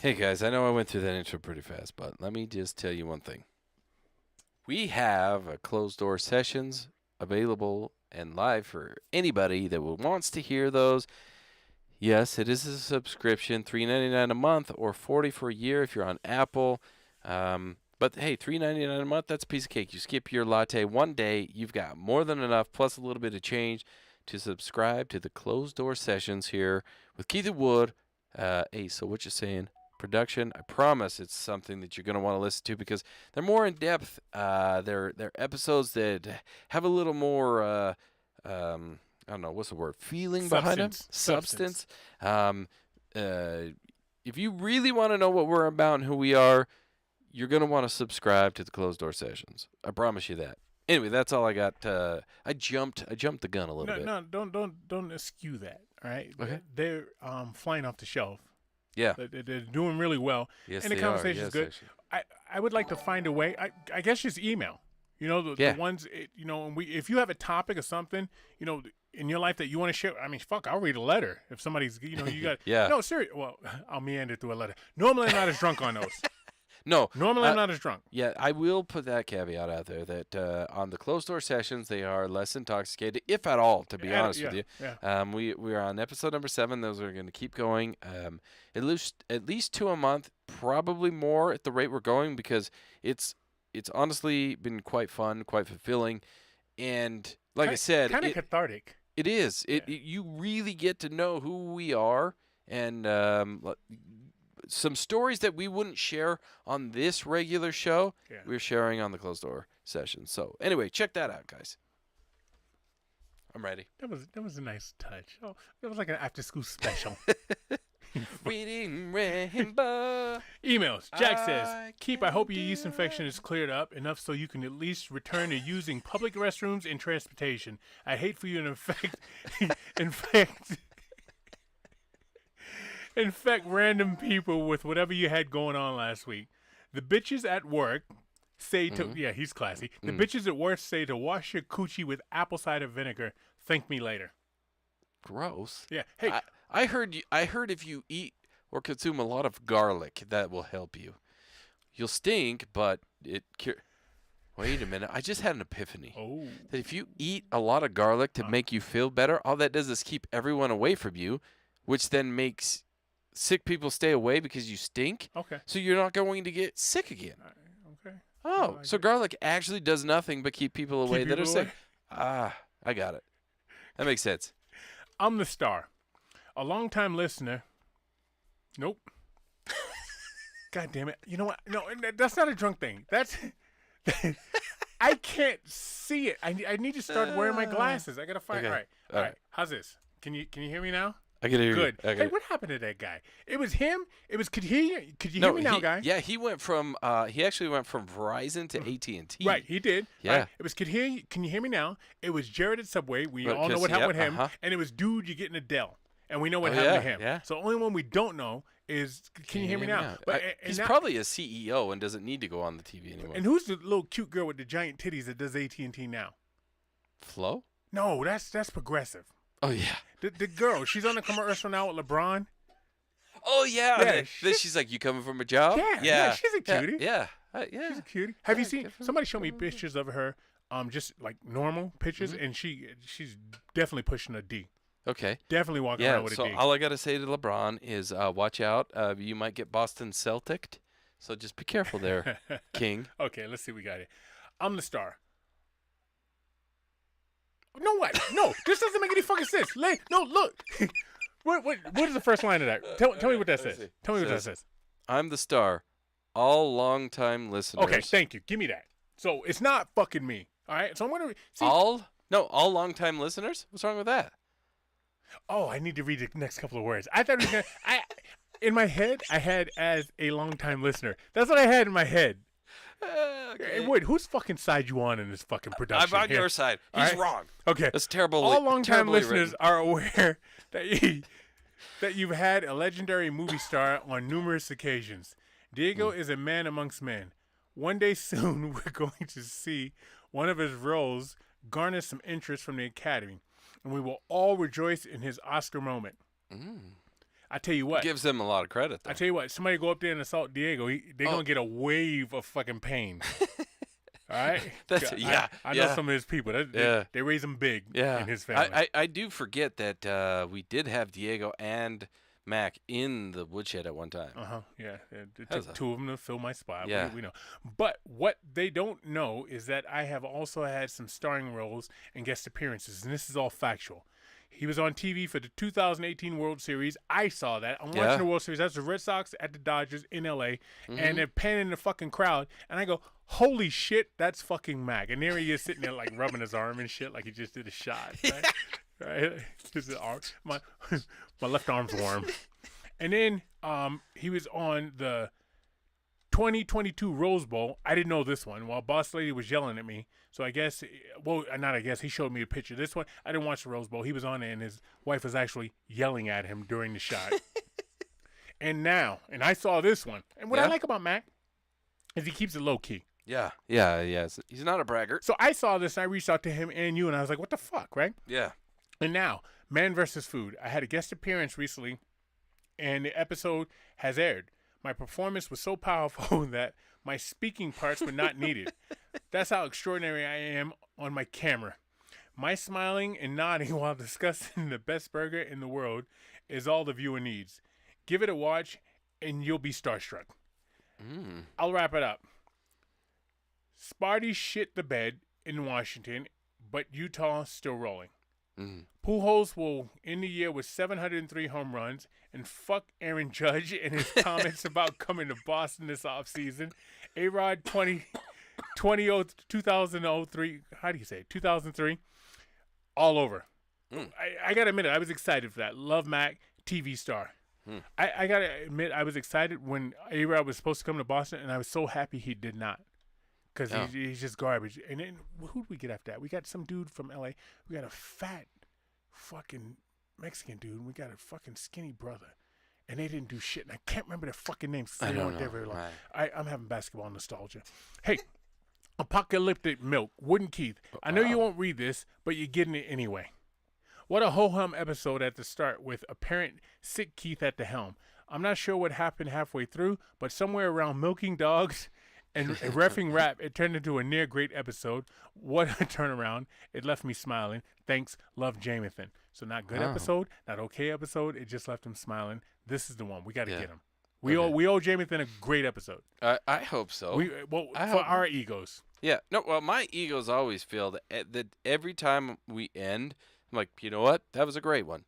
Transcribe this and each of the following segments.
Hey guys, I know I went through that intro pretty fast, but let me just tell you one thing. We have a closed door sessions available and live for anybody that wants to hear those. Yes, it is a subscription, $3.99 a month or $40 for a year if you're on Apple. But hey, $3.99 a month, that's a piece of cake. You skip your latte one day, you've got more than enough, plus a little bit of change to subscribe to the closed door sessions here with Keith and Wood. Hey, so what you saying? Production. I promise it's something that you're going to want to listen to because they're more in depth. They're episodes that have a little more I don't know what's the word, feeling behind them, substance. If you really want to know what we're about and who we are, you're going to want to subscribe to the closed door sessions. I promise you that. Anyway, that's all I got. I jumped the gun a little bit. No, don't eschew that. All right, Okay. They're flying off the shelf. Yeah. They're doing really well. Yes, and the they conversation are. is good. Actually. I would like to find a way. I guess just email. You know, the ones, and if you have a topic or something, in your life that you want to share, I mean, fuck, I'll read a letter. If somebody's, you got, yeah. No, serious. Well, I'll meander through a letter. Normally, I'm not as drunk on those. No. Normally, I'm not as drunk. Yeah, I will put that caveat out there that on the closed door sessions, they are less intoxicated, if at all, to be honest with you. Yeah. We are on episode number 7. Those are going to keep going. At least 2 a month, probably more at the rate we're going because it's honestly been quite fun, quite fulfilling, and like I said, kind of cathartic. It is. You really get to know who we are and some stories that we wouldn't share on this regular show, we're sharing on the closed door session. So anyway, check that out, guys. I'm ready. That was a nice touch. Oh, it was like an after school special. Reading Rainbow. Emails. Jack says, Keep, I hope your yeast infection is cleared up enough so you can at least return to using public restrooms and transportation. I hate for you to infect random people with whatever you had going on last week. The bitches at work say to he's classy. The bitches at work say to wash your coochie with apple cider vinegar. Thank me later. Gross. Yeah. Hey, I heard if you eat or consume a lot of garlic, that will help you. You'll stink, but it Wait a minute. I just had an epiphany. Oh. That if you eat a lot of garlic to make you feel better, all that does is keep everyone away from you, which then makes sick people stay away because you stink. Okay. So you're not going to get sick again. Okay. Oh, so garlic actually does nothing but keep people away that are sick. I got it. That makes sense. I'm the star. A longtime listener. Nope. God damn it. You know what? No, that's not a drunk thing. That's... I can't see it. I need to start wearing my glasses. I got to find... Okay. All right. How's this? Can you hear me now? I can hear you. Good. Hey, what happened to that guy? It was him. It was... Could you hear me now, guy? Yeah, he went from... he actually went from Verizon to AT&T. Right, he did. Yeah. Right. It was... Can you hear me now? It was Jared at Subway. We all know what happened with him. And it was Dude, you're getting Adele. And we know what happened to him. Yeah. So the only one we don't know is... Can you hear me now? But, he's probably a CEO and doesn't need to go on the TV anymore. And who's the little cute girl with the giant titties that does AT&T now? Flo? No, that's Progressive. Oh, yeah. The girl, she's on the commercial now with LeBron. Oh, yeah. Then she's like, you coming from a job? Yeah, she's a cutie. Yeah. She's a cutie. Have you seen, somebody showed me pictures of her, just like normal pictures, and she's definitely pushing a D. Okay. Definitely walking around with a D. So all I got to say to LeBron is watch out. You might get Boston Celtic'd. So just be careful there, King. Okay, let's see what we got here. I'm the star. No, what? No, this doesn't make any fucking sense. No, look. What is the first line of that? Tell me what that says. Tell me what that says. I'm the star. All longtime listeners. Okay, thank you. Give me that. So it's not fucking me. All right? So I'm going to... All longtime listeners? What's wrong with that? Oh, I need to read the next couple of words. I thought it was going to... In my head, I had as a longtime listener. That's what I had in my head. Okay. Hey, wait, whose fucking side you on in this fucking production? I'm on your side. He's wrong. Okay. That's terrible. All longtime listeners are aware that you've had a legendary movie star on numerous occasions. Diego is a man amongst men. One day soon, we're going to see one of his roles garner some interest from the Academy, and we will all rejoice in his Oscar moment. I tell you what. Gives them a lot of credit, though. I tell you what. Somebody go up there and assault Diego. They're gonna get a wave of fucking pain. All right. I know some of his people. They raise him big. In his family. I do forget that we did have Diego and Mac in the woodshed at one time. Yeah. It took two of them to fill my spot. Yeah. We know. But what they don't know is that I have also had some starring roles and guest appearances, and this is all factual. He was on TV for the 2018 World Series. I saw that. I'm watching the World Series. That's the Red Sox at the Dodgers in L.A. And they're panning the fucking crowd. And I go, holy shit, that's fucking Mac. And there he is sitting there like rubbing his arm and shit like he just did a shot. Right? Right? His arm, my left arm's warm. And then he was on the 2022 Rose Bowl. I didn't know this one. While Boss Lady was yelling at me. So I guess, he showed me a picture. This one, I didn't watch the Rose Bowl. He was on it, and his wife was actually yelling at him during the shot. And I saw this one. And what I like about Mac is he keeps it low key. Yeah. He's not a braggart. So I saw this, and I reached out to him and you, and I was like, what the fuck, right? Yeah. And now, Man vs. Food. I had a guest appearance recently, and the episode has aired. My performance was so powerful that my speaking parts were not needed. That's how extraordinary I am on my camera. My smiling and nodding while discussing the best burger in the world is all the viewer needs. Give it a watch, and you'll be starstruck. I'll wrap it up. Sparty shit the bed in Washington, but Utah still rolling. Pujols will end the year with 703 home runs, and fuck Aaron Judge and his comments about coming to Boston this offseason. A-Rod 2003, how do you say it? 2003, all over. I got to admit it, I was excited for that. Love Mac, TV star. I got to admit, I was excited when A-Rod was supposed to come to Boston, and I was so happy he did not. Because he's just garbage. And then who did we get after that? We got some dude from L.A. We got a fat fucking Mexican dude. And we got a fucking skinny brother. And they didn't do shit. And I can't remember their fucking names. They weren't there very long. Right. I'm having basketball nostalgia. Hey, Apocalyptic Milk, Wooden Keith. I know you won't read this, but you're getting it anyway. What a ho-hum episode at the start with apparent sick Keith at the helm. I'm not sure what happened halfway through, but somewhere around milking dogs and reffing rap, it turned into a near great episode. What a turnaround. It left me smiling. Thanks. Love, Jamathan. So not good episode, not okay episode. It just left him smiling. This is the one. We got to get him. We owe Jamathan a great episode. I hope so. For our egos. Yeah. No, well, my egos always feel that every time we end, I'm like, you know what? That was a great one.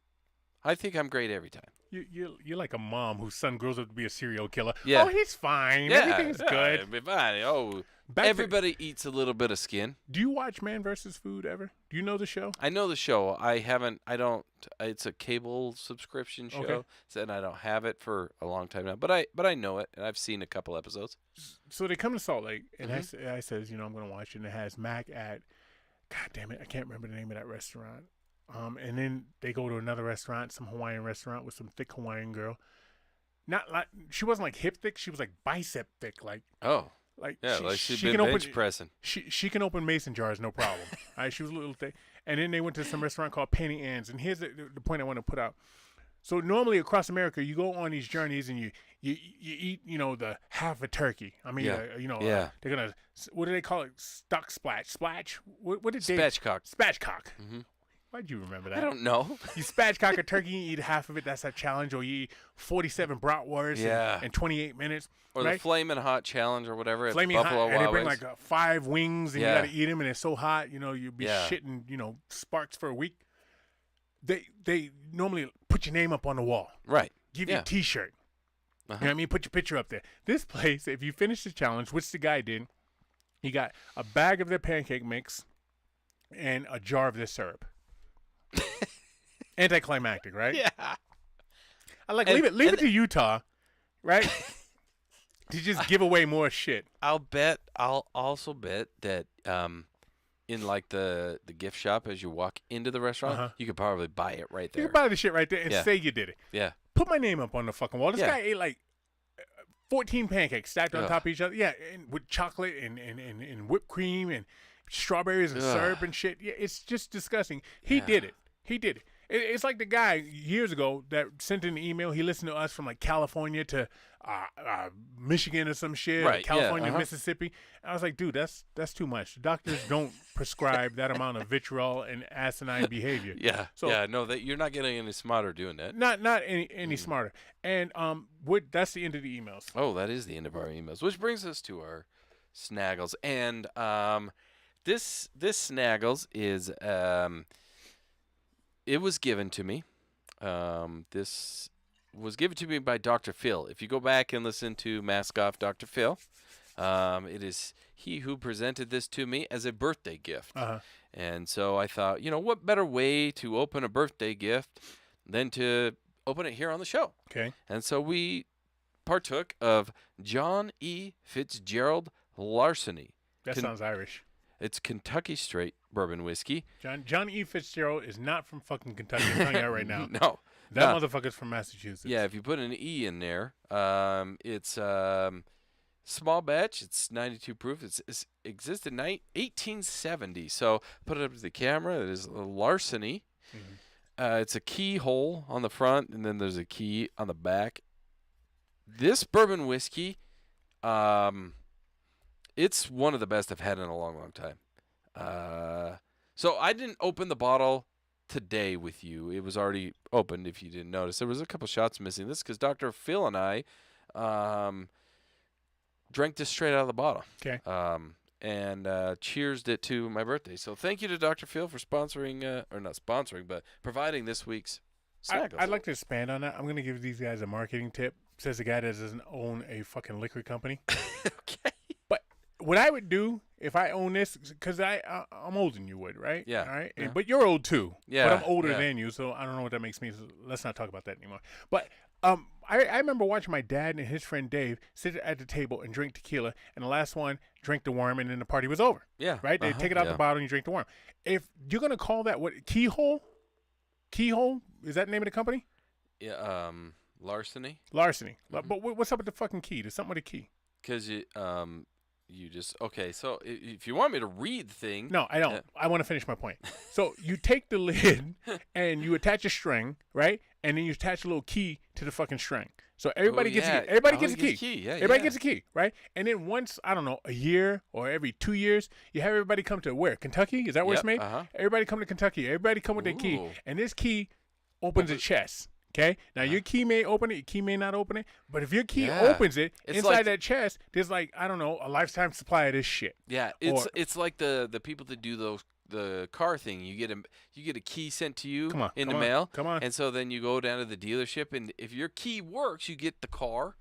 I think I'm great every time. You're like a mom whose son grows up to be a serial killer. Yeah. Oh, he's fine. Yeah, Everything's good. It'll be fine. Oh, everybody eats a little bit of skin. Do you watch Man vs. Food ever? Do you know the show? I know the show. I don't. It's a cable subscription show, Okay. and I don't have it for a long time now. But I know it, and I've seen a couple episodes. So they come to Salt Lake, and I says, I'm going to watch it, and it has Mac at, God damn it, I can't remember the name of that restaurant. And then they go to another restaurant, some Hawaiian restaurant with some thick Hawaiian girl. Not like she wasn't like hip thick, she was like bicep thick, like she'd been bench pressing. She can open mason jars, no problem. Right? She was a little thick. And then they went to some restaurant called Penny Ann's. And here's the point I want to put out. So normally across America, you go on these journeys and you eat, the half a turkey. I mean, they're gonna, what do they call it? Stock splash. What did they? Spatchcock. Spatchcock. Why'd you remember that? I don't know. You spatchcock a turkey, you eat half of it. That's a challenge. Or you eat 47 bratwursts in 28 minutes. Or right? the Flamin' Hot Challenge or whatever. Flaming Buffalo Hot, and they Wild bring Wings. like 5 wings, and you got to eat them, and it's so hot, you'll be shitting, sparks for a week. They normally put your name up on the wall. Right. Give you a T-shirt. You know what I mean? Put your picture up there. This place, if you finish the challenge, which the guy did, he got a bag of their pancake mix and a jar of their syrup. Anticlimactic, right? Yeah. I like leave it to Utah, right? To just give away more shit. I'll also bet that in like the gift shop as you walk into the restaurant, you could probably buy it right there. You can buy the shit right there and say you did it. Yeah. Put my name up on the fucking wall. This guy ate like 14 pancakes stacked on top of each other. Yeah, and with chocolate and whipped cream and strawberries and syrup and shit. Yeah, it's just disgusting. He did it. It's like the guy years ago that sent an email. He listened to us from like California to Michigan or some shit, or Right, yeah, California, Mississippi. I was like, dude, that's too much. Doctors don't prescribe that amount of vitriol and asinine behavior. Yeah, So yeah, no, that you're not getting any smarter doing that. not any smarter. And that's the end of the emails. Oh, that is the end of our emails, which brings us to our snaggles. And this snaggles is it was given to me. This was given to me by Dr. Phil. If you go back and listen to Mask Off Dr. Phil, it is he who presented this to me as a birthday gift. And so I thought, what better way to open a birthday gift than to open it here on the show? Okay. And so we partook of John E. Fitzgerald Larceny. That sounds Irish. It's Kentucky straight bourbon whiskey. John E. Fitzgerald is not from fucking Kentucky. I'm telling you that right now. No. That motherfucker's from Massachusetts. Yeah, if you put an E in there, it's small batch. It's 92 proof. It's existed in 1870. So put it up to the camera. It is a Larceny. It's a keyhole on the front, and then there's a key on the back. This bourbon whiskey, it's one of the best I've had in a long, long time. So I didn't open the bottle today with you. It was already opened, if you didn't notice. There was a couple shots missing. This because Dr. Phil and I drank this straight out of the bottle. Okay. And cheersed it to my birthday. So thank you to Dr. Phil for sponsoring, or not sponsoring, but providing this week's snaggles. I'd like to expand on that. I'm going to give these guys a marketing tip. Says the guy that doesn't own a fucking liquor company. Okay. But what I would do if I own this, because I'm older than you would, right? Yeah. All right. Yeah. But you're old too. Yeah. But I'm older yeah. than you, so I don't know what that makes me. So let's not talk about that anymore. But I remember watching my dad and his friend Dave sit at the table and drink tequila, and the last one drank the worm, and then the party was over. Yeah. Right? They take it out the bottle and you drink the worm. If you're gonna call that what keyhole? Keyhole? Is that the name of the company? Yeah. Larceny. Larceny. But what's up with the fucking key? There's something with a key. Because you just okay. So if you want me to read the thing, No, I don't. I want to finish my point. So you take the lid and you attach a string, right? And then you attach a little key to the fucking string. So everybody gets a key. Everybody gets a key. Yeah, everybody gets a key, right? And then once, I don't know, a year or every 2 years, you have everybody come to where? Kentucky? Is that where it's made? Everybody come to Kentucky. Everybody come with their key. And this key opens a chest. Okay? Now, your key may open it, your key may not open it, but if your key opens it, it's inside like that chest, there's like, I don't know, a lifetime supply of this shit. Yeah, it's like the people that do the car thing. You get a key sent to you in the mail. Come on. And so then you go down to the dealership, and if your key works, you get the car.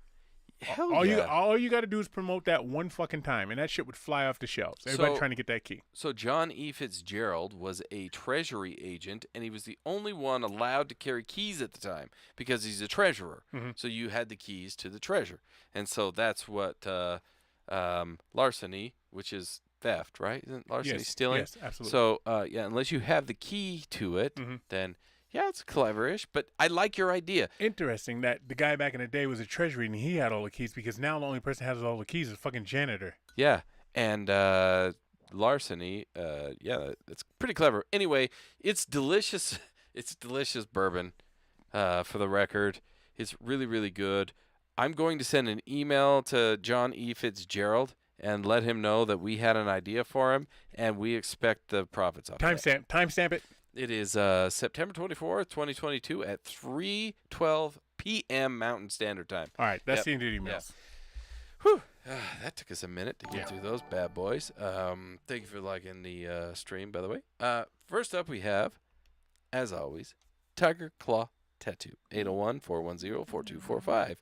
Hell all you got to do is promote that one fucking time, and that shit would fly off the shelves. Everybody trying to get that key. So John E. Fitzgerald was a treasury agent, and he was the only one allowed to carry keys at the time because he's a treasurer. So you had the keys to the treasure, and so that's what larceny, which is theft, right? Isn't larceny stealing? Yes, absolutely. So unless you have the key to it, then. Yeah, it's cleverish, but I like your idea. Interesting that the guy back in the day was a treasury and he had all the keys because now the only person that has all the keys is a fucking janitor. Yeah, and larceny, it's pretty clever. Anyway, it's delicious. It's delicious bourbon, for the record. It's really, really good. I'm going to send an email to John E. Fitzgerald and let him know that we had an idea for him, and we expect the profits off Timestamp it. It is September 24th, 2022 at 3:12 p.m. Mountain Standard Time. All right, that's the end of the emails. Yeah. Whew. That took us a minute to get through those bad boys. Thank you for liking the stream, by the way. First up, we have, as always, Tiger Claw Tattoo, 801-410-4245.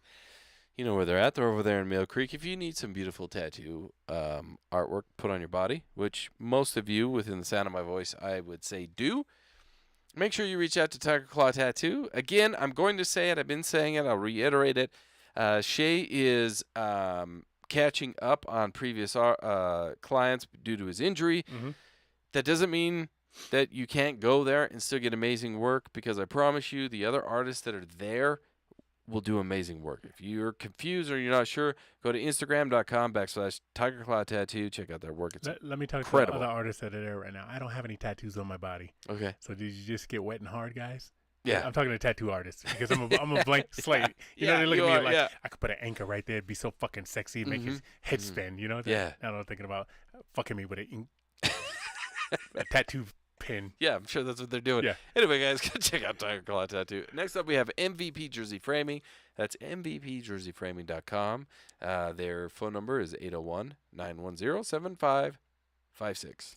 You know where they're at. They're over there in Mill Creek. If you need some beautiful tattoo artwork put on your body, which most of you within the sound of my voice, I would say do, make sure you reach out to Tiger Claw Tattoo. Again, I'm going to say it. I've been saying it. I'll reiterate it. Shay is catching up on previous clients due to his injury. That doesn't mean that you can't go there and still get amazing work, because I promise you the other artists that are there will do amazing work. If you're confused or you're not sure, go to Instagram.com/TigerClaw Tattoo. Check out their work. It's Let me talk incredible. to other artists that are there right now. I don't have any tattoos on my body. Okay. So did you just get wet and hard, guys? Yeah. I'm talking to tattoo artists because I'm a blank slate. You know, they look at me like I could put an anchor right there. It'd be so fucking sexy. It'd make his head spin. You know? Yeah. Now I'm thinking about fucking me with a tattoo pin. Yeah, I'm sure that's what they're doing. Yeah. Anyway, guys, go check out Tiger Claw Tattoo. Next up, we have MVP Jersey Framing. That's mvpjerseyframing.com. Their phone number is 801-910-7556.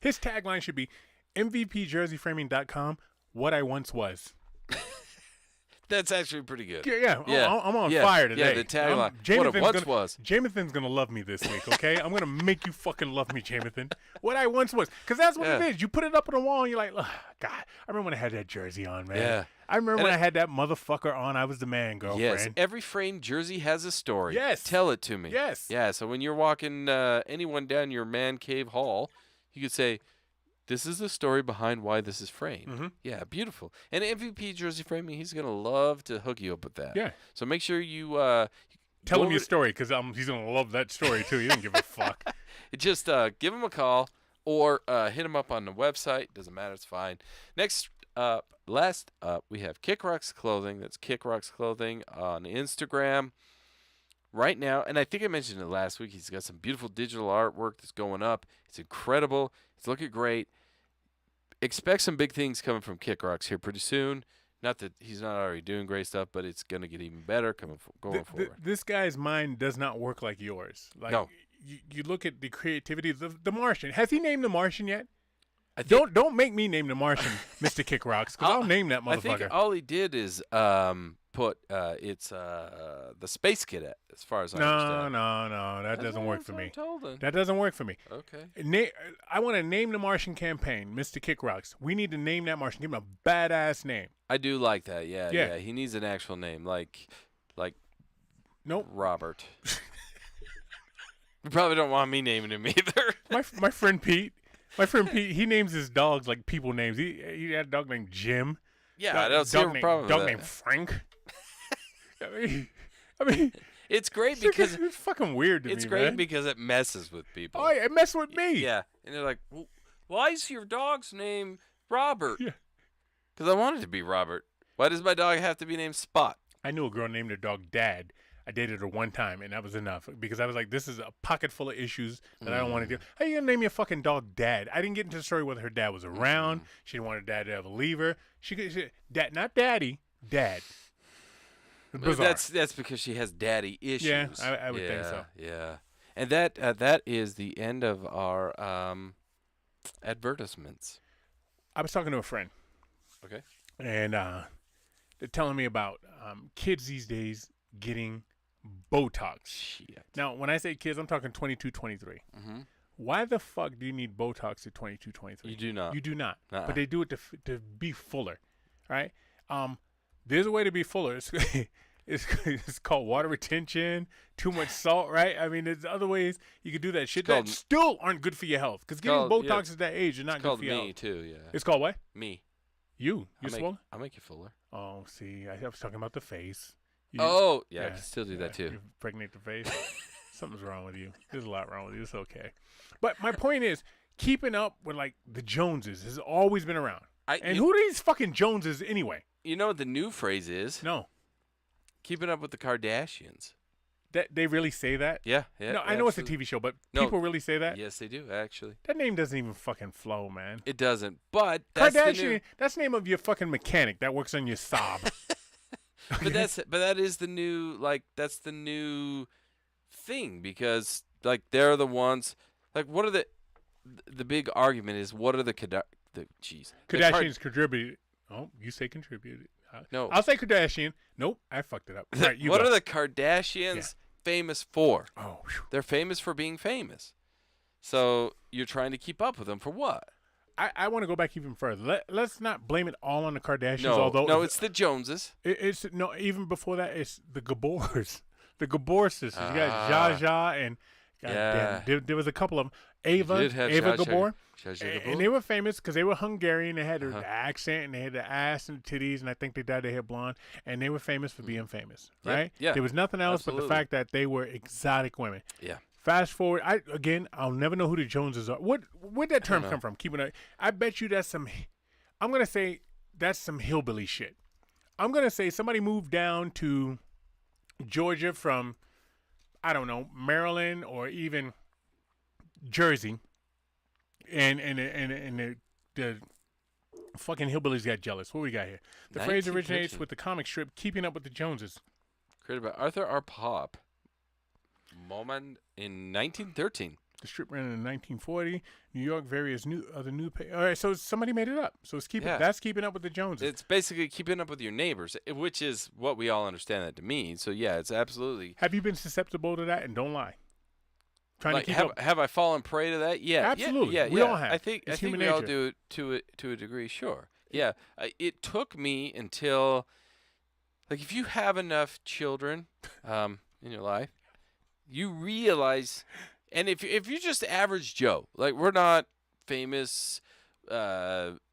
His tagline should be mvpjerseyframing.com. What I once was. That's actually pretty good. Yeah. I'm on Yeah. fire today. Yeah, the tagline. What it once was. Jameson's going to love me this week, okay? I'm going to make you fucking love me, Jameson. What I once was. Because that's what it is. You put it up on the wall and you're like, God, I remember when I had that jersey on, man. Yeah. I remember when I had that motherfucker on. I was the man, girlfriend. Yes, every framed jersey has a story. Yes. Tell it to me. Yes. Yeah, so when you're walking anyone down your man cave hall, you could say, this is the story behind why this is framed. Mm-hmm. Yeah, beautiful. And MVP Jersey Framing, he's going to love to hook you up with that. Yeah. So make sure you tell him your story because he's going to love that story, too. He doesn't give a fuck. Just give him a call or hit him up on the website. Doesn't matter. It's fine. Last up, we have Kick Rocks Clothing. That's Kick Rocks Clothing on Instagram. Right now, and I think I mentioned it last week, he's got some beautiful digital artwork that's going up. It's incredible. It's looking great. Expect some big things coming from Kick Rocks here pretty soon. Not that he's not already doing great stuff, but it's going to get even better going forward. This guy's mind does not work like yours. Like, no. You look at the creativity of the Martian. Has he named the Martian yet? Don't make me name the Martian Mr. Kick Rocks, because I'll name that motherfucker. I think all he did is put it's the Space Cadet, as far as I understand. No, that doesn't work for me. That That doesn't work for me. Okay. I want to name the Martian campaign, Mr. Kick Rocks. We need to name that Martian. Give him a badass name. I do like that. Yeah. He needs an actual name, like Nope. Robert. You probably don't want me naming him either. My friend Pete. My friend Pete, he names his dogs like people names. He had a dog named Jim. Yeah, I don't see a problem with that. Dog named Frank. I mean, it's great because it's fucking weird to me. It's great man. because it messes with people. Oh, it messes with me. Yeah, and they're like, well, "Why is your dog's name Robert?" Yeah, because I want it to be Robert. Why does my dog have to be named Spot? I knew a girl named her dog Dad. I dated her one time, and that was enough because I was like, this is a pocket full of issues that I don't want to deal. How you going to name your fucking dog Dad? I didn't get into the story whether her dad was around. She didn't want her dad to ever leave her. She Dad, not Daddy, Dad. Bizarre. That's because she has daddy issues. Yeah, I would think so. Yeah. And that is the end of our advertisements. I was talking to a friend. Okay. And they're telling me about kids these days getting Botox. Shit. Now, when I say kids, I'm talking 22, 23. Mm-hmm. Why the fuck do you need Botox at 22, 23? You do not. You do not. Uh-uh. But they do it to be fuller, right? There's a way to be fuller. It's called water retention, too much salt, right? I mean, there's other ways you could do that shit that still aren't good for your health. Because getting Botox at that age is not good for your health. It's called me, too, yeah. It's called what? Me. You swole? I'll make you fuller. Oh, see, I was talking about the face. Yeah, I can still do that, too. You impregnate the face. Something's wrong with you. There's a lot wrong with you. It's okay. But my point is, keeping up with, like, the Joneses has always been around. Who are these fucking Joneses anyway? You know what the new phrase is? No. Keeping up with the Kardashians. That they really say that? Yeah. No, I know it's a TV show, but people really say that? Yes, they do, actually. That name doesn't even fucking flow, man. It doesn't, but that's Kardashian, that's the name of your fucking mechanic that works on your Saab. But that is the new, like, that's the new thing because, like, they're the ones, like, what are the big argument is what are the Kardashians contributed. Oh, you say contributed. No. I'll say Kardashian. Nope, I fucked it up. Right, what are the Kardashians famous for? Oh, they're famous for being famous. So you're trying to keep up with them for what? I want to go back even further. Let's not blame it all on the Kardashians. No, it's the Joneses. It's even before that. It's the Gabors, the Gabor sisters. You got Zsa and goddamn, there was a couple of them. Ava did have Ava Zsa Zsa- Gabor. Zsa Zsa Gabor. And they were famous because they were Hungarian. They had their Uh-huh. accent and they had the ass and the titties, and I think they dyed their hair blonde. And they were famous for being famous, Yep, right? yeah, There was nothing else but absolutely. the fact that they were exotic women. Yeah. Fast forward, I'll never know who the Joneses are. Where'd that term know. come from? Keeping it. I bet you that's some. I'm gonna say that's some hillbilly shit. I'm gonna say somebody moved down to Georgia from, I don't know, Maryland or even Jersey, and the fucking hillbillies got jealous. What we got here? The phrase originates 1913. with the comic strip "Keeping Up with the Joneses." Created by Arthur R. Pop. Moment in 1913. The strip ran in 1940. New York, various other new. All right, so somebody made it up. So it's Yeah. That's keeping up with the Joneses. It's basically keeping up with your neighbors, which is what we all understand that to mean. So yeah, it's absolutely. Have you been susceptible to that? And don't lie. Trying Like, to keep up. have I fallen prey to that? Yeah, Absolutely. Yeah, We all have. I think It's we human all nature. do it to a degree. Sure. Yeah. It took me until, like, if you have enough children, in your life, you realize, and if you're just average Joe, like we're not famous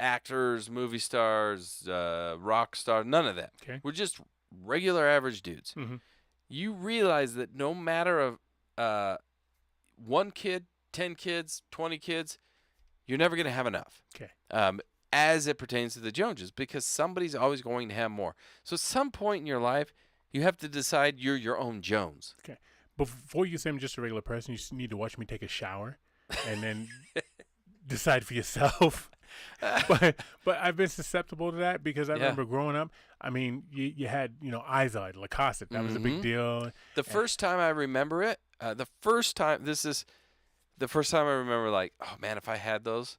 actors, movie stars, rock stars, none of that. Okay. We're just regular average dudes. Mhm. You realize that no matter of one kid, 10 kids, 20 kids, you're never going to have enough. Okay. As it pertains to the Joneses, because somebody's always going to have more. So at some point in your life, you have to decide you're your own Jones. Okay. Before you say I'm just a regular person, you just need to watch me take a shower, and then decide for yourself. but I've been susceptible to that because I remember growing up. I mean, you had Izod, Lacoste. That was a big deal. The first time I remember it, the first time I remember, like, oh man, if I had those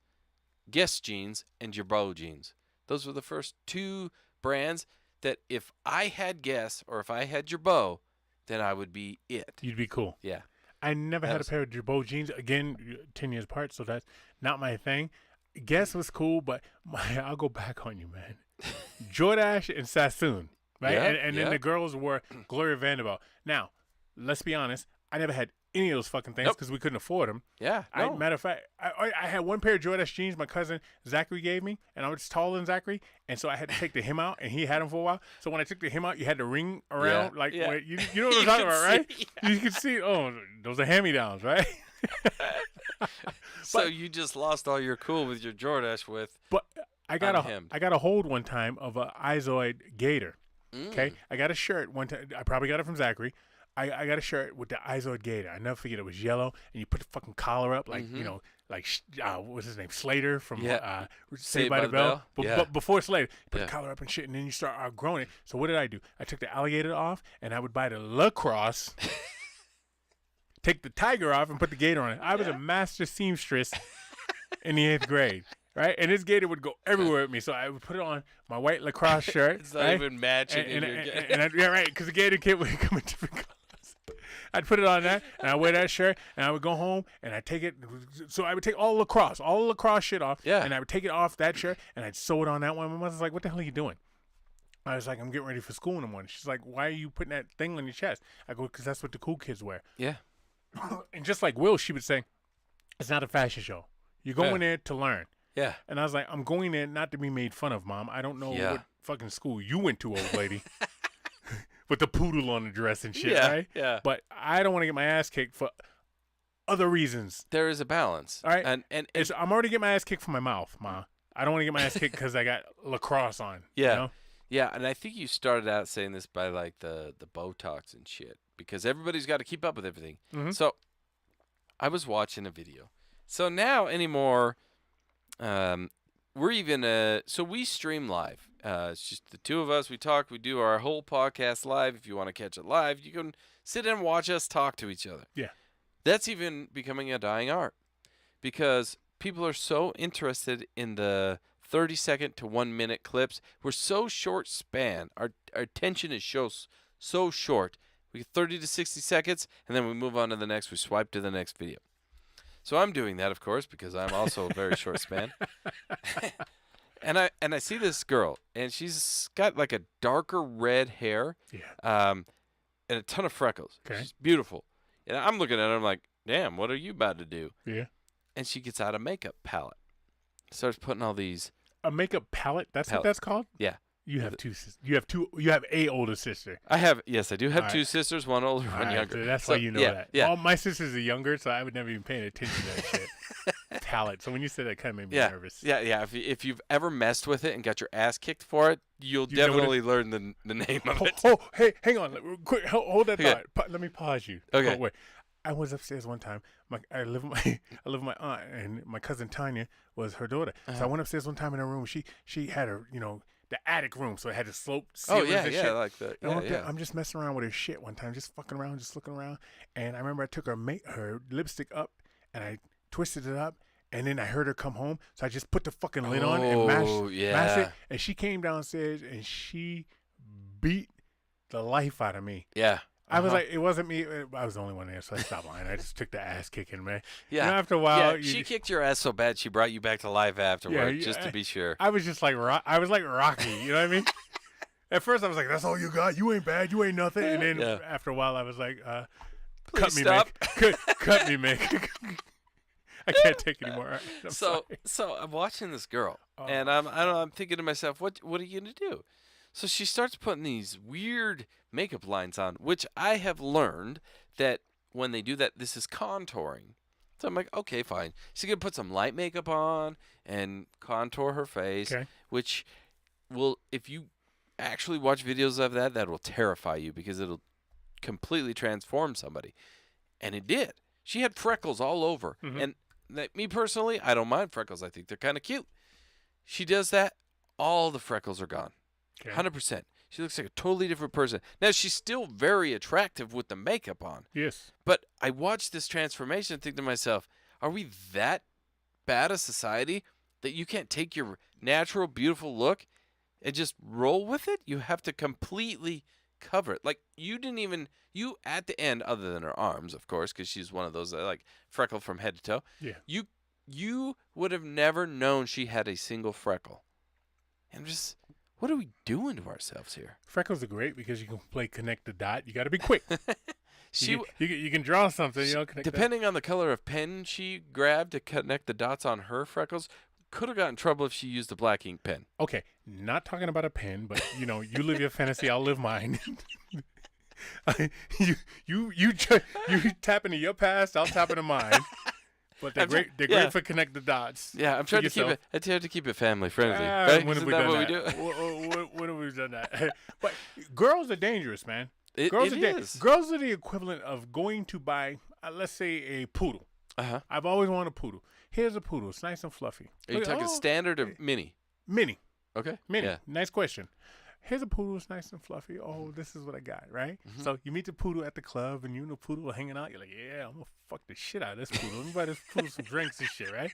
Guess jeans and Girbaud jeans, those were the first two brands that if I had Guess or if I had Girbaud, then I would be it. You'd be cool. Yeah. I never had a pair of Girbaud jeans. Again, 10 years apart, so that's not my thing. Guess was cool, but I'll go back on you, man. Jordache and Sassoon, right? Yeah, And then the girls were Gloria Vanderbilt. Now, let's be honest. I never had any of those fucking things because we couldn't afford them. Yeah. No. Matter of fact, I had one pair of Jordache jeans my cousin Zachary gave me, and I was taller than Zachary, and so I had to take the hem out, and he had them for a while. So when I took the hem out, you had the ring around, where, you know what I'm talking about, right? Yeah. You can see, those are hand-me-downs, right? So you just lost all your cool with your Jordache with. But I got unhemmed. a hold one time of a Izod Gator. Okay, I got a shirt one time. I probably got it from Zachary. I got a shirt with the Izod Gator. I never forget. It was yellow, and you put the fucking collar up, like what's his name, Slater from Saved by the Bell. But before Slater, you put the collar up and shit, and then you start outgrowing it. So what did I do? I took the alligator off, and I would buy the lacrosse. Take the tiger off and put the gator on it. I was a master seamstress in the 8th grade, right? And this gator would go everywhere with me. So I would put it on my white lacrosse shirt. It's not right? even matching. Right, because the gator kit would come in different colors. I'd put it on that, and I wear that shirt, and I would go home, and I'd take it. So I would take all the lacrosse shit off, and I would take it off that shirt, and I'd sew it on that one. My mother's like, what the hell are you doing? I was like, I'm getting ready for school in the morning. She's like, why are you putting that thing on your chest? I go, because that's what the cool kids wear. Yeah. And just like Will, she would say, it's not a fashion show. You're going there to learn. Yeah. And I was like, I'm going there not to be made fun of, Mom. I don't know what fucking school you went to, old lady. With the poodle on the dress and shit, right? Yeah. But I don't want to get my ass kicked for other reasons. There is a balance. All right? And I'm already getting my ass kicked for my mouth, Ma. I don't want to get my ass kicked because I got lacrosse on. Yeah. You know? Yeah, and I think you started out saying this by, like, the Botox and shit, because everybody's got to keep up with everything. Mm-hmm. So I was watching a video. So now anymore, we're even so we stream live. It's just the two of us. We talk. We do our whole podcast live. If you want to catch it live, you can sit and watch us talk to each other. Yeah, that's even becoming a dying art because people are so interested in the 30-second to 1 minute clips. We're so short span. Our attention is so short. We get 30 to 60 seconds, and then we move on to the next. We swipe to the next video. So I'm doing that, of course, because I'm also a very short span. And I see this girl, and she's got like a darker red hair, and a ton of freckles. Okay. She's beautiful. And I'm looking at her, I'm like, damn, what are you about to do? Yeah. and she gets out a makeup palette. Starts putting all these. A makeup palette? That's Palette. what that's called? Yeah. You have two. You have a older sister. I do have All two right. sisters, one older, one All right, younger. so that's So, why you know yeah, that. Yeah. All my sisters are younger, so I would never even pay attention to that shit. Palette. So when you said that, kind of made me Yeah. nervous. Yeah. If you've ever messed with it and got your ass kicked for it, you'll You know what definitely learn the name of it. Oh, hey, hang on, quick, hold that Okay. thought. Let me pause you. Okay. Oh, wait. I was upstairs one time. I live with my aunt, and my cousin Tanya was her daughter. So I went upstairs one time in her room. She had her, the attic room, so it had the slope Oh ceilings and shit. like that. And I Yeah, went there, yeah. I'm just messing around with her shit one time, just fucking around, just looking around. And I remember I took her lipstick up, and I twisted it up, and then I heard her come home, so I just put the fucking lid on and mashed it. And she came downstairs, and she beat the life out of me. Yeah. I was like, it wasn't me. I was the only one there, so I stopped lying. I just took the ass kicking, man. Yeah. After a while, she kicked your ass so bad she brought you back to life afterward, just to be sure. I was just like, I was like Rocky. You know what I mean? At first, I was like, "That's all you got. You ain't bad. You ain't nothing." And then after a while, I was like, "Cut me, stop. Mick. Cut me, Mick. I can't take anymore." So I'm watching this girl, and I'm thinking to myself, what are you gonna do? So she starts putting these weird makeup lines on, which I have learned that when they do that, this is contouring. So I'm like, okay, fine. She's gonna put some light makeup on and contour her face, which will, if you actually watch videos of that will terrify you because it'll completely transform somebody. And it did. She had freckles all over. And me personally, I don't mind freckles. I think they're kind of cute. She does that, all the freckles are gone. 100%. She looks like a totally different person. Now, she's still very attractive with the makeup on. Yes. But I watched this transformation and think to myself, are we that bad a society that you can't take your natural, beautiful look and just roll with it? You have to completely cover it. Like, you at the end, other than her arms, of course, because she's one of those that like freckled from head to toe. Yeah. You would have never known she had a single freckle. And just, what are we doing to ourselves here? Freckles are great because you can play connect the dot. You got to be quick. You can draw something. Depending on the color of pen she grabbed to connect the dots on her freckles, could have gotten in trouble if she used a black ink pen. Okay, not talking about a pen, but you live your fantasy, I'll live mine. you tap into your past, I'll tap into mine. But they're great. They're great for connect the dots. Yeah, I'm trying to keep it. I try to keep it family friendly. Right? When have we done that? When have we done that? But girls are dangerous, man. Girls are the equivalent of going to buy, let's say, a poodle. I've always wanted a poodle. Here's a poodle. It's nice and fluffy. Are you talking standard or mini? Mini. Okay. Mini. Yeah. Nice question. Here's a poodle. It's nice and fluffy. Oh, this is what I got, right? So you meet the poodle at the club, and you and the poodle are hanging out. You're like, yeah, I'm going to fuck the shit out of this poodle. Let me buy this poodle some drinks and shit, right?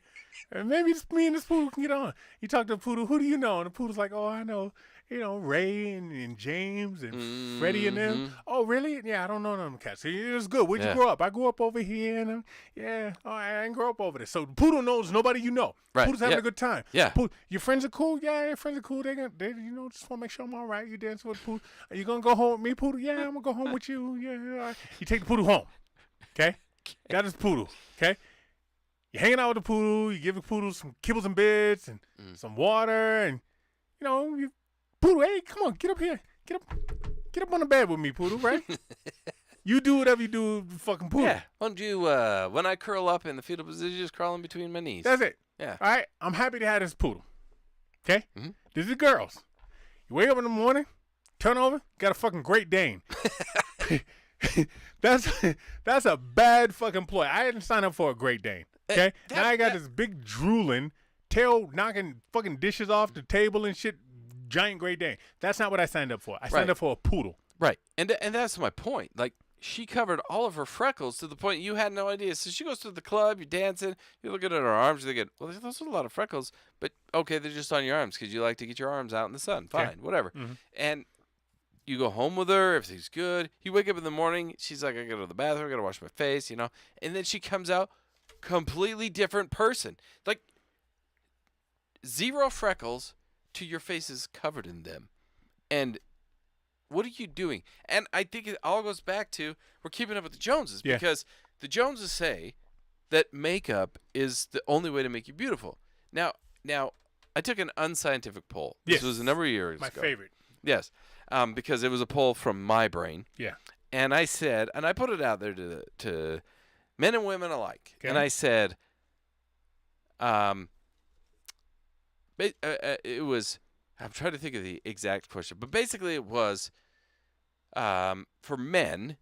And maybe just me and this poodle can get on. You talk to the poodle, who do you know? And the poodle's like, oh, I know, Ray and James and Freddie and them. Oh, really? Yeah, I don't know them cats. It's good. Where'd you grow up? I grew up over here. And I didn't grow up over there. So the poodle knows nobody you know. Right. Poodle's having a good time. Yeah. Your friends are cool? Yeah, your friends are cool. They just want to make sure I'm all right. You dancing with the poodle. Are you going to go home with me, poodle? Yeah, I'm going to go home with you. Yeah. All right. You take the poodle home. Okay? Got his poodle. Okay? You're hanging out with the poodle. You give the poodle some kibbles and bits and some water. And, poodle, hey, come on, get up here. Get up on the bed with me, poodle, right? You do whatever you do with the fucking poodle. Yeah. Why don't you, when I curl up in the fetal position, just crawl in between my knees. That's it. Yeah. All right? I'm happy to have this poodle. Okay? This is girls. You wake up in the morning, turn over, got a fucking Great Dane. That's a bad fucking ploy. I didn't sign up for a Great Dane. Okay? Now I got this big drooling, tail knocking fucking dishes off the table and shit, giant Great Dane. That's not what I signed up for. I signed up for a poodle. Right. And that's my point. Like, she covered all of her freckles to the point you had no idea. So she goes to the club, you're dancing, you're looking at her arms, you're thinking, well, those are a lot of freckles, but okay, they're just on your arms because you like to get your arms out in the sun. Fine, whatever. And you go home with her, everything's good. You wake up in the morning, she's like, I gotta go to the bathroom, I gotta wash my face, and then she comes out completely different person. Like, 0 freckles to your face is covered in them. And what are you doing? And I think it all goes back to we're keeping up with the Joneses because the Joneses say that makeup is the only way to make you beautiful. Now, I took an unscientific poll. This was a number of years ago. My favorite. Yes, because it was a poll from my brain. Yeah. And I said, and I put it out there to men and women alike. Okay. And I said, it was, I'm trying to think of the exact question, but basically it was, for men,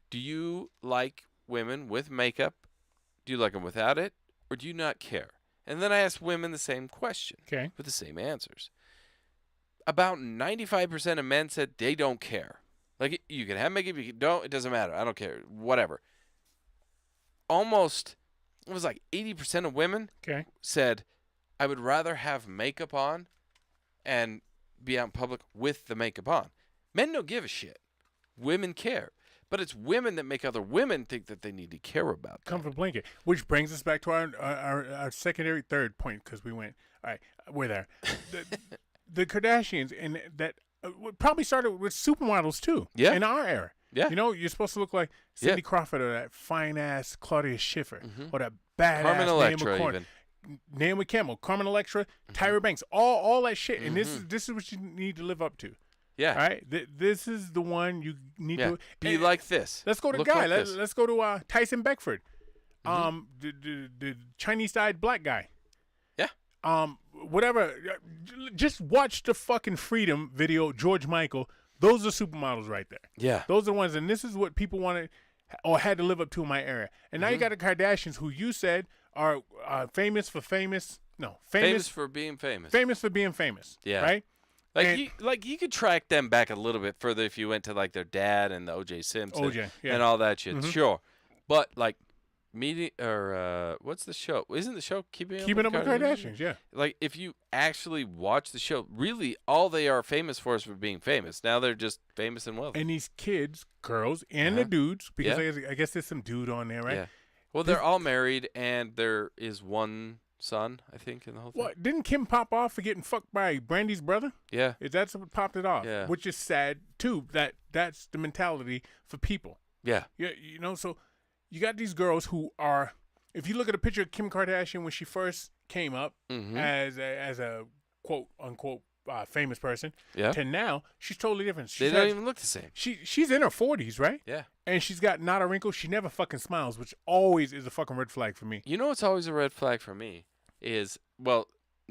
do you like women with makeup? Do you like them without it? Or do you not care? And then I asked women the same question with the same answers. About 95% of men said they don't care. Like, you can have makeup, you don't, it doesn't matter. I don't care. Whatever. Almost, it was like 80% of women said, I would rather have makeup on and be out in public with the makeup on. Men don't give a shit. Women care. But it's women that make other women think that they need to care about that. Comfort blanket. Which brings us back to our secondary third point, because we went, all right, we're there. The Kardashians, and that probably started with supermodels too. Yeah. In our era. Yeah. You know, you're supposed to look like Cindy Crawford or that fine-ass Claudia Schiffer or that badass Carmen Electra even. Naomi Campbell, Carmen Electra, Tyra Banks, all that shit. And this is what you need to live up to. Yeah. All right. This is the one you need to be like this. Let's go to Look Guy. like Let's go to Tyson Beckford, the Chinese-eyed black guy. Yeah. Whatever. Just watch the fucking Freedom video. George Michael. Those are supermodels right there. Yeah. Those are the ones, and this is what people wanted or had to live up to in my era. And now you got the Kardashians, who you said are famous for being famous. Famous for being famous. Yeah. Right. Like you could track them back a little bit further if you went to like their dad and the O.J. Simpson and all that shit. Sure, but like what's the show? Isn't the show Keeping Up with the Kardashians? Yeah. Like if you actually watch the show, really all they are famous for is for being famous. Now they're just famous and wealthy. And these kids, girls, and the dudes, because I guess there's some dude on there, right? Yeah. Well, they're all married, and there is one son, I think, in the whole thing. What, didn't Kim pop off for getting fucked by Brandy's brother? Yeah. That's what popped it off. Yeah. Which is sad too. That's the mentality for people. Yeah. Yeah. You know, so you got these girls who are. If you look at a picture of Kim Kardashian when she first came up as a quote unquote famous person, to now she's totally different. They don't even look the same. She's in her 40s, right? Yeah. And she's got not a wrinkle. She never fucking smiles, which always is a fucking red flag for me. You know what's always a red flag for me is, well,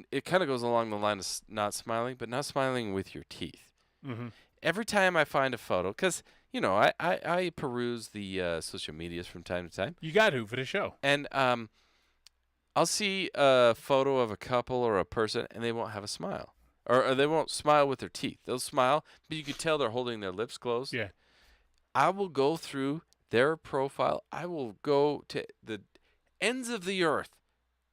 it kind of goes along the line of not smiling, but not smiling with your teeth. Mm-hmm. Every time I find a photo, because, you know, I peruse the social medias from time to time. You got to for the show. And I'll see a photo of a couple or a person, and they won't have a smile. Or they won't smile with their teeth. They'll smile, but you can tell they're holding their lips closed. Yeah. I will go through their profile. I will go to the ends of the earth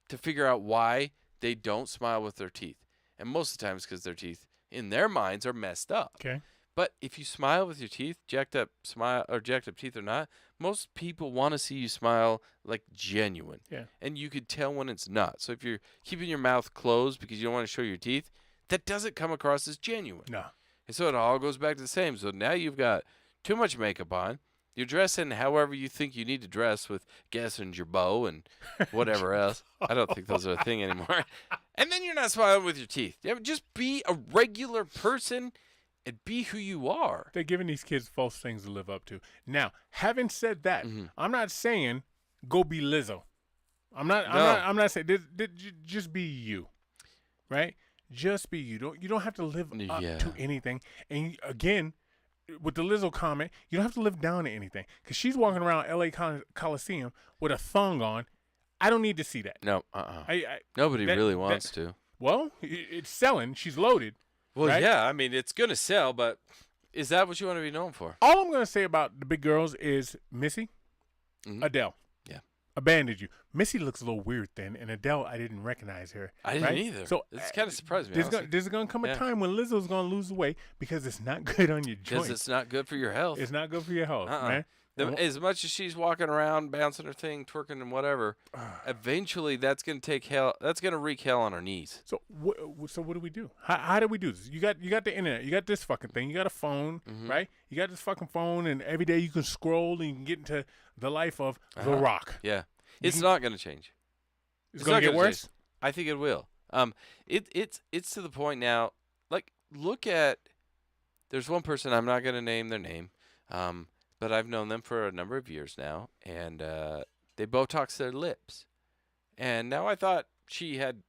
to figure out why they don't smile with their teeth. And most of the time it's because their teeth, in their minds, are messed up. Okay. But if you smile with your teeth, jacked up teeth or not, most people want to see you smile like genuine. Yeah. And you could tell when it's not. So if you're keeping your mouth closed because you don't want to show your teeth, that doesn't come across as genuine. No. And so it all goes back to the same. So now you've got too much makeup on. You're dressing however you think you need to dress with Guess and Jabot and whatever else. I don't think those are a thing anymore. And then you're not smiling with your teeth. Just be a regular person and be who you are. They're giving these kids false things to live up to. Now, having said that, I'm not saying go be Lizzo. I'm not saying just be you, right? Just be you. You don't have to live up to anything. And again, with the Lizzo comment, you don't have to live down to anything, because she's walking around L.A. Coliseum with a thong on. I don't need to see that. No, nobody really wants to. Well, it's selling. She's loaded. Well, right? yeah, I mean, it's going to sell, but is that what you want to be known for? All I'm going to say about the big girls is Missy, Adele. Yeah. Abandoned you. Missy looks a little weird then, and Adele, I didn't recognize her. I didn't either. So it's kind of surprised me. There's going to come a time when Lizzo's going to lose the weight because it's not good on your joints. Because it's not good for your health. It's not good for your health, man. As much as she's walking around, bouncing her thing, twerking and whatever, eventually that's going to take hell. That's going to wreak hell on her knees. So what do we do? How do we do this? You got the internet. You got this fucking thing. You got a phone, right? You got this fucking phone, and every day you can scroll and you can get into the life of The Rock. Yeah. It's not going to change. It's going to get gonna worse? change. I think it will. It's to the point now. Like, look at. There's one person, I'm not going to name their name, but I've known them for a number of years now, and they Botox their lips. And now I thought she had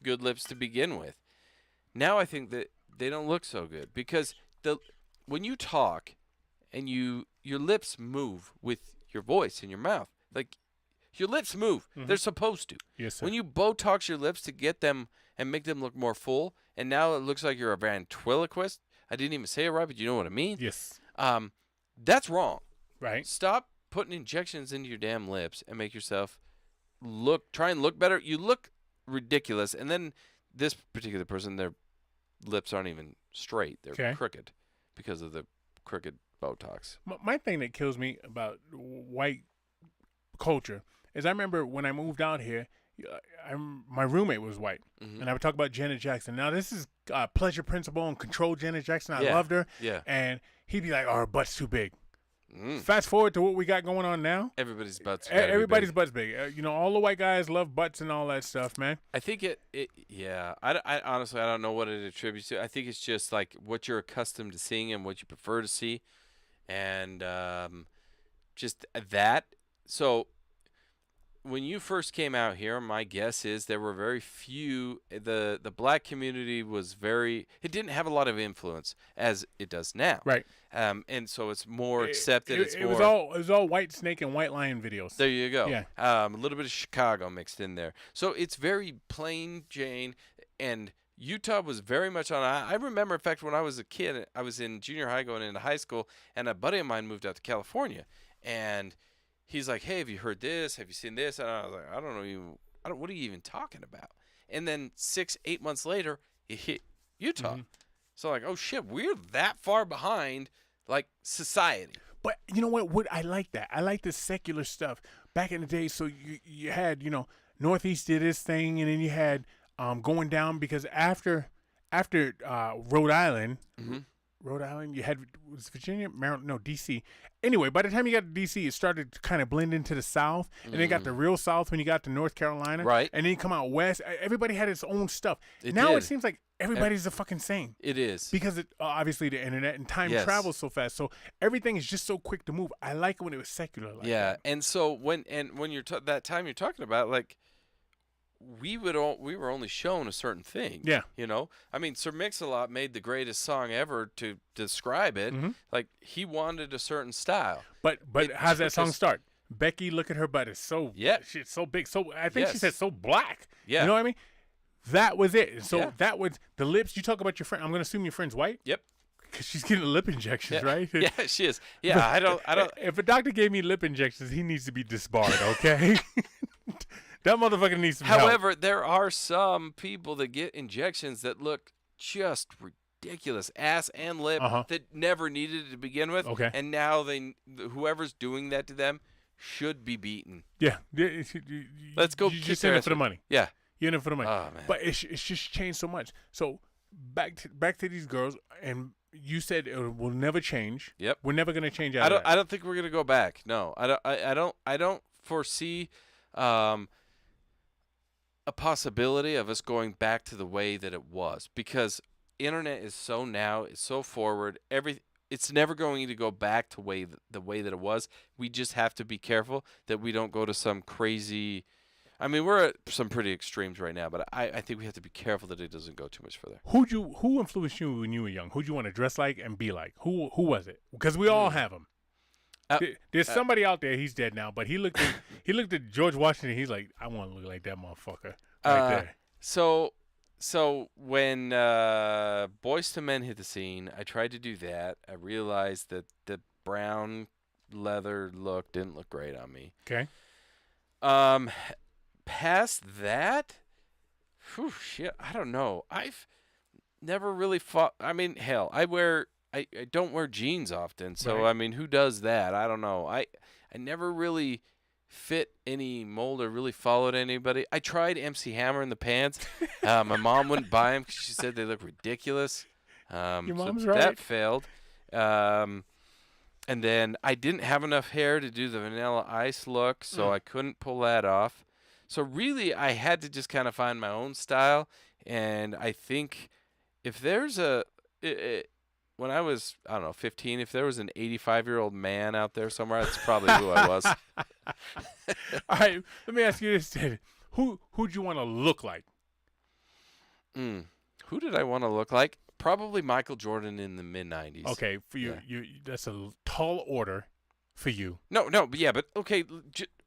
good lips to begin with. Now I think that they don't look so good because when you talk and your lips move with your voice and your mouth, like your lips move. Mhm. They're supposed to. Yes, sir. When you Botox your lips to get them and make them look more full, and now it looks like you're a ventriloquist. I didn't even say it right, but you know what I mean? Yes. That's wrong. Right. Stop putting injections into your damn lips and make yourself try and look better. You look ridiculous. And then this particular person, their lips aren't even straight. They're Okay. crooked because of the crooked Botox. My thing that kills me about white culture is I remember when I moved out here, my roommate was white, Mhm. and I would talk about Janet Jackson. Now, this is Pleasure Principle and Control Janet Jackson. I Yeah. loved her. Yeah. And he'd be like, oh, her butt's too big. Mm. Fast forward to what we got going on now. Everybody's butts. Everybody's butt's big. All the white guys love butts and all that stuff, man. I think yeah. I honestly, I don't know what it attributes to. I think it's just like what you're accustomed to seeing and what you prefer to see. And just that. So when you first came out here, my guess is there were very few. The black community was it didn't have a lot of influence as it does now. Right. And so it's more accepted. It was all White Snake and White Lion videos. There you go. Yeah. A little bit of Chicago mixed in there. So it's very plain Jane. And Utah was very much on. I remember, in fact, when I was a kid, I was in junior high going into high school, and a buddy of mine moved out to California. And he's like, hey, have you heard this? Have you seen this? And I was like, I don't know. What are you even talking about? And then 6-8 months later, it hit Utah. Mhm. So like, oh, shit, we're that far behind, like, society. But you know what? I like that. I like the secular stuff. Back in the day, so you had, Northeast did this thing, and then you had going down because after Rhode Island, Mhm. Rhode Island, you had was Virginia, Maryland, no, D.C. Anyway, by the time you got to D.C., it started to kind of blend into the South, and then got the real South when you got to North Carolina, Right. And then you come out West. Everybody had its own stuff. It Now did. it seems like everybody's the fucking same. It is. Because obviously the internet and time Yes. travels so fast, so everything is just so quick to move. I like it when it was secular like Yeah, that. and so when you're that time you're talking about, like, we were only shown a certain thing. Yeah. I mean, Sir Mix-a-Lot made the greatest song ever to describe it. Mhm. Like, he wanted a certain style. But how's that song because- start? Becky, look at her butt. It's so shit's so big. So I think she Yes. said so black. Yeah. You know what I mean? That was it. So Yeah. that was the lips. You talk about your friend. I'm gonna assume your friend's white. Yep. Because she's getting lip injections, Yeah. right? Yeah, she is. Yeah, I don't. If a doctor gave me lip injections, he needs to be disbarred. Okay. That motherfucker needs some help. However, there are some people that get injections that look just ridiculous, ass and lip, that never needed it to begin with. Okay. And now whoever's doing that to them should be beaten. Yeah. Let's go You kick just their in it ass for the with- money. Yeah. You're in it for the money. Oh, man. But it's just changed so much. So back to these girls, and you said it will never change. Yep. We're never gonna change out I of don't. that. I don't think we're gonna go back. No, I don't. I don't foresee a possibility of us going back to the way that it was, because internet is so now. It's so forward. It's never going to go back to the way that it was. We just have to be careful that we don't go to some crazy. I mean, we're at some pretty extremes right now, but I think we have to be careful that it doesn't go too much further. Who influenced you when you were young? Who'd you want to dress like and be like? Who was it? Because we all have them. There's somebody out there. He's dead now, but he looked at George Washington. He's like, I want to look like that motherfucker right there. So when Boyz II Men hit the scene, I tried to do that. I realized that the brown leather look didn't look great on me. Okay. Past that, shit, I don't know. I've never really fought. I mean, hell, I don't wear jeans often, so Right. I mean, who does that? I don't know. I never really fit any mold or really followed anybody. I tried MC Hammer in the pants. My mom wouldn't buy them because she said they look ridiculous. Your mom's so right. That failed. And then I didn't have enough hair to do the Vanilla Ice look, so I couldn't pull that off. So really, I had to just kind of find my own style. And I think if there's when I was, I don't know, 15, if there was an 85-year-old man out there somewhere, that's probably who I was. All right, let me ask you this, Ted. Who'd you want to look like? Who did I want to look like? Probably Michael Jordan in the mid-90s. Okay, for you, that's a tall order for you. No, but okay,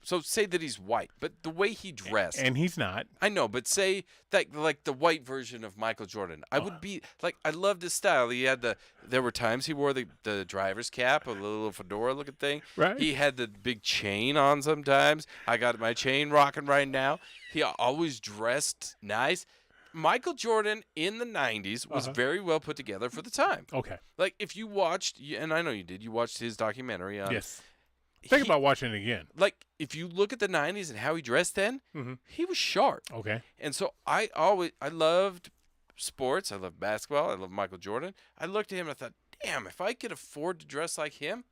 so say that he's white, but the way he dressed. And he's not. I know, but say that like the white version of Michael Jordan. I would be like, I loved his style. There were times he wore the driver's cap, a little fedora looking thing. Right. He had the big chain on sometimes. I got my chain rocking right now. He always dressed nice. Michael Jordan in the 90s was very well put together for the time. Okay. Like if you watched, and I know you did, you watched his documentary on. Yes. Think about watching it again. Like if you look at the 90s and how he dressed then, he was sharp. Okay. And so I loved sports. I loved basketball. I loved Michael Jordan. I looked at him and I thought, damn, if I could afford to dress like him,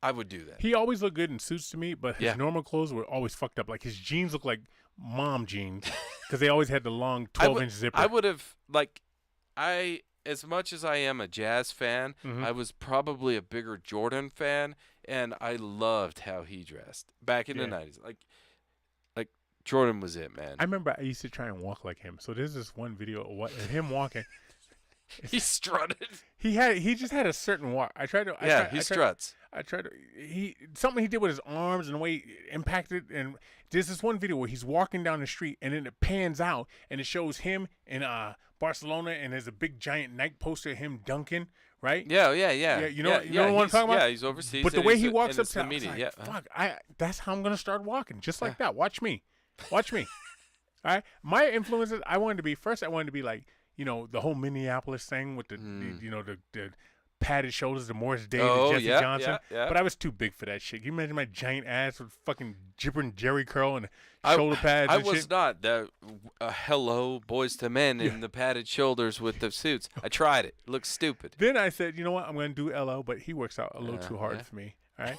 I would do that. He always looked good in suits to me, but his normal clothes were always fucked up. Like his jeans looked like mom jeans because they always had the long 12-inch zipper. I would have, as much as I am a Jazz fan, I was probably a bigger Jordan fan, and I loved how he dressed back in the 90s. Like Jordan was it, man. I remember I used to try and walk like him. So there's this one video of him walking. He strutted. He just had a certain walk. He struts. Something he did with his arms and the way he impacted. And there's this one video where he's walking down the street and then it pans out and it shows him in Barcelona and there's a big giant Nike poster of him dunking. Right? Yeah. You know what I'm talking about? Yeah, he's overseas. But the way he walks up to the media, I was like, fuck, that's how I'm gonna start walking, just like that. Watch me. All right. My influences, I wanted to be like, the whole Minneapolis thing with the padded shoulders, the Morris Day, the Jesse Johnson. Yeah. But I was too big for that shit. Can you imagine my giant ass with fucking gibbering Jerry curl and shoulder pads? I was not the hello boys to men in the padded shoulders with the suits. I tried it. It looks stupid. Then I said, you know what? I'm going to do LL, but he works out a little too hard for me. All right.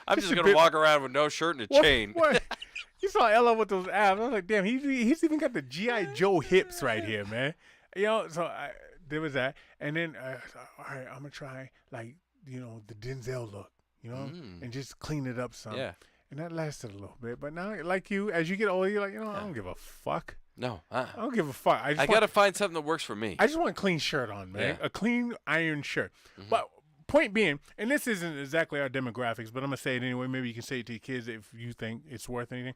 I'm just going to walk around with no shirt and a chain. What? You saw LL with those abs. I was like, damn, he's even got the G.I. Joe hips right here, man. So there was that. And then, all right, I'm going to try, the Denzel look, and just clean it up some. Yeah. And that lasted a little bit. But now, like you, as you get older, you're like, I don't give a fuck. No. I don't give a fuck. I got to find something that works for me. I just want a clean shirt on, man. Yeah. A clean iron shirt. But point being, and this isn't exactly our demographics, but I'm going to say it anyway. Maybe you can say it to your kids if you think it's worth anything.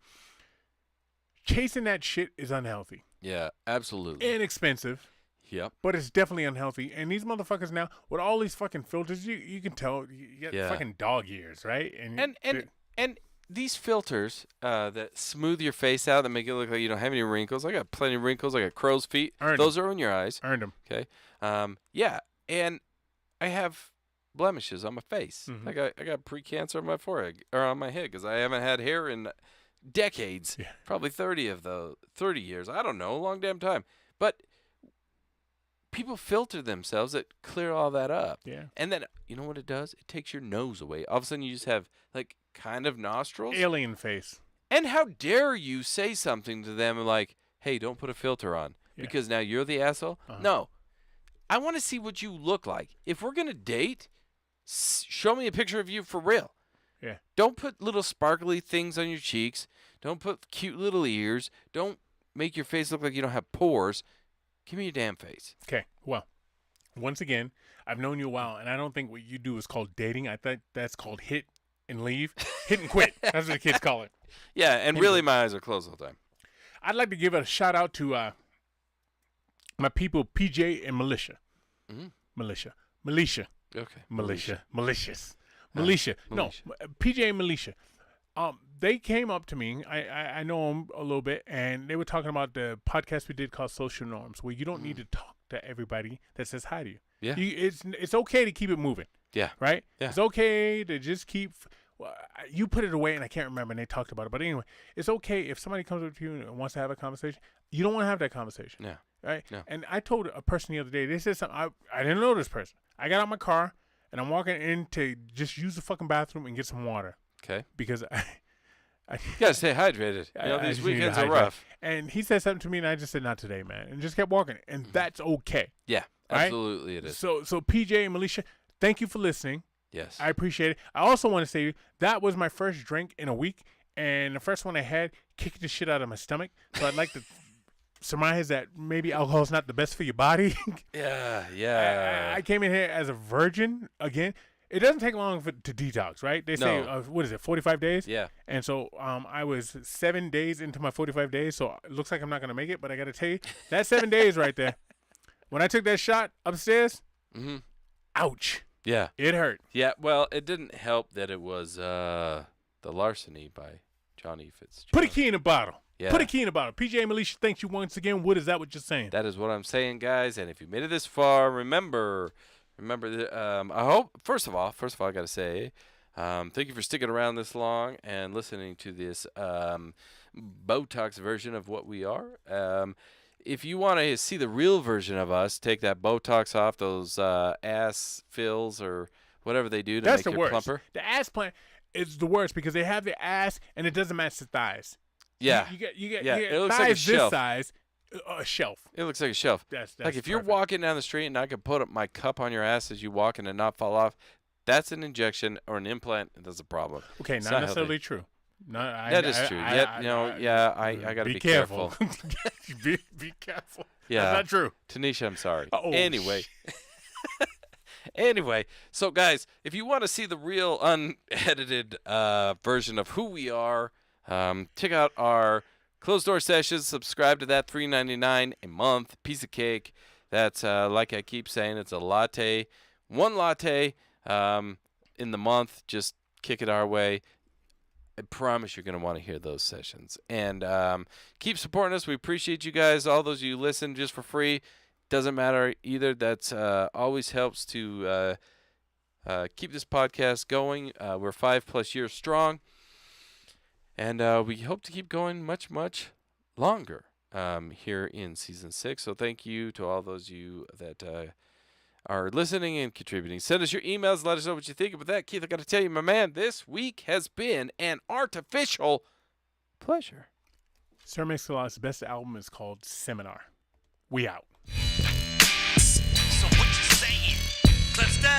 Chasing that shit is unhealthy. Yeah, absolutely. And expensive. Yep. But it's definitely unhealthy. And these motherfuckers now, with all these fucking filters, you can tell you got fucking dog ears, right? And these filters that smooth your face out, that make it look like you don't have any wrinkles. I got plenty of wrinkles. I got crow's feet. Those are on your eyes. Earned them. Okay. Yeah. And I have blemishes on my face. I got pre-cancer on my forehead or on my head because I haven't had hair in decades. Yeah. Probably 30 years. I don't know, a long damn time. But people filter themselves that clear all that up. Yeah. And then you know what it does? It takes your nose away. All of a sudden you just have kind of nostrils. Alien face. And how dare you say something to them like, hey, don't put a filter on because now you're the asshole? No. I want to see what you look like. If we're going to date, show me a picture of you for real. Yeah. Don't put little sparkly things on your cheeks. Don't put cute little ears. Don't make your face look like you don't have pores. Give me your damn face. Okay. Well, once again, I've known you a while, and I don't think what you do is called dating. I think that's called hit and leave. Hit and quit. That's what the kids call it. Yeah, and really my eyes are closed all the time. I'd like to give a shout out to my people, PJ and Militia. Militia. Okay. Malicious. Militia. No, PJ and Militia. They came up to me. I know them a little bit, and they were talking about the podcast we did called Social Norms, where you don't need to talk to everybody that says hi to you. Yeah. It's okay to keep it moving. Yeah. Right? Yeah. It's okay to just keep. Well, you put it away, and I can't remember, and they talked about it. But anyway, it's okay if somebody comes up to you and wants to have a conversation. You don't want to have that conversation. Yeah. Right? No. And I told a person the other day, they said something. I didn't know this person. I got out my car, and I'm walking in to just use the fucking bathroom and get some water Okay. because I You gotta stay hydrated. You know, I these just need to weekends are hydrate. rough. And he said something to me, and I just said, "Not today, man," and just kept walking, and that's okay. Yeah, Right? absolutely it is. So PJ and Militia, thank you for listening. Yes. I appreciate it. I also want to say that was my first drink in a week, and the first one I had kicked the shit out of my stomach. So I'd like to surmise that maybe alcohol is not the best for your body. Yeah. I came in here as a virgin again. It doesn't take long to detox, right? They say, No. what is it, 45 days? Yeah. And so I was 7 days into my 45 days, so it looks like I'm not going to make it, but I got to tell you, that 7 days right there, when I took that shot upstairs, Mm-hmm. ouch. Yeah. It hurt. Yeah. Well, it didn't help that it was The Larceny by Johnny Fitzgerald. Put a key in the bottle. Yeah. Put a key in the bottle. PJ Militia, thanks you once again. What is that what you're saying? That is what I'm saying, guys. And if you made it this far, remember that, I hope, first of all, I got to say, thank you for sticking around this long and listening to this Botox version of what we are. If you want to see the real version of us, take that Botox off, those ass fills or whatever they do to That's make the you worst. plumper. The ass plant is the worst because they have the ass and it doesn't match the thighs. Yeah. You get Yeah, it looks like a thighs this shelf. size, a shelf. It looks like a shelf. That's Like if you're perfect. walking down the street and I could put up my cup on your ass as you walk and it not fall off, that's an injection or an implant. And that's a problem. Okay, It's not not necessarily healthy. true. No, That is true. I got to be careful. be careful. Yeah. That's not true. Tanisha, I'm sorry. Oh, anyway. Anyway, so guys, if you want to see the real unedited version of who we are, check out our closed door sessions. Subscribe to that, $3.99 a month, piece of cake. That's like I keep saying, it's a latte, one latte in the month. Just kick it our way. I promise you're going to want to hear those sessions. And keep supporting us. We appreciate you guys. All those of you listen just for free. Doesn't matter either. That's always helps to keep this podcast going. We're 5+ years strong. And we hope to keep going much, much longer here in Season 6. So thank you to all those of you that are listening and contributing. Send us your emails. Let us know what you think. But that, Keith, I got to tell you, my man, this week has been an artificial pleasure. Sir Mix-a-Lot's best album is called Seminar. We out. So what you saying? Cliff Style,